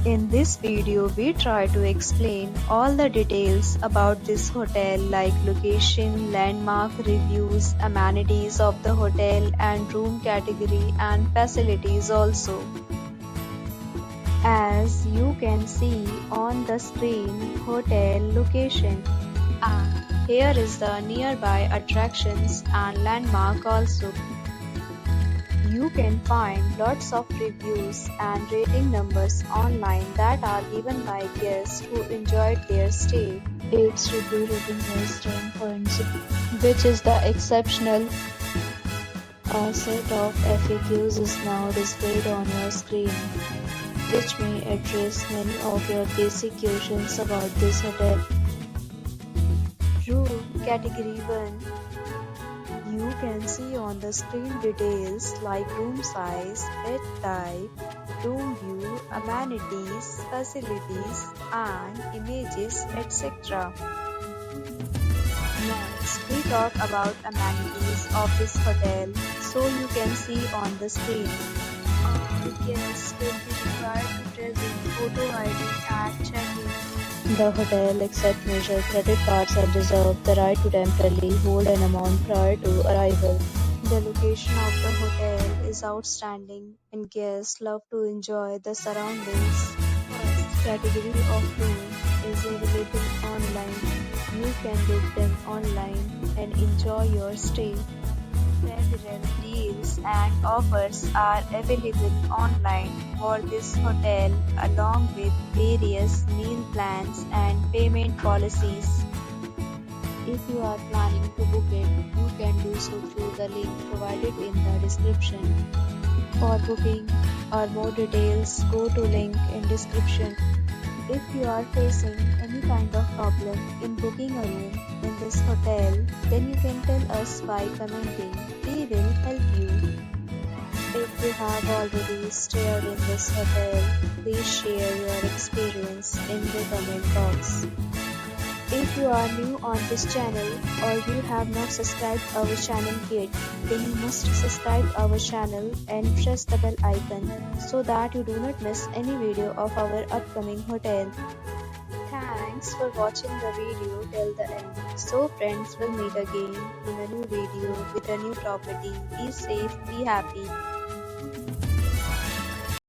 In this video, we try to explain all the details about this hotel like location, landmark, reviews, amenities of the hotel and room category and facilities also. As you can see on the screen, hotel location. And here is the nearby attractions and landmark also. You can find lots of reviews and rating numbers online that are given by guests who enjoyed their stay. Its review rating is 10 points, which is the exceptional. A set of FAQs is now displayed on your screen, which may address many of your basic questions about this hotel. Room Category 1. You can see on the screen details like room size, bed type, room view, amenities, facilities, and images, etc. Next, we talk about amenities of this hotel, so you can see on the screen. All guests will be required to present photo ID at check-in. The hotel accepts major credit cards and reserves the right to temporarily hold an amount prior to arrival. The location of the hotel is outstanding and guests love to enjoy the surroundings. First category of room is available online. You can book them online and enjoy your stay. Several deals and offers are available online for this hotel along with various meal plans and payment policies. If you are planning to book it, you can do so through the link provided in the description. For booking or more details, go to link in description. If you are facing any kind of problem in booking a room in this hotel, then you can tell us by commenting. We will help you. If you have already stayed in this hotel, please share your experience in the comment box. If you are new on this channel or you have not subscribed our channel yet, then you must subscribe our channel and press the bell icon so that you do not miss any video of our upcoming hotel. Thanks for watching the video till the end. So friends, will meet again in a new video with a new property. Be safe, be happy.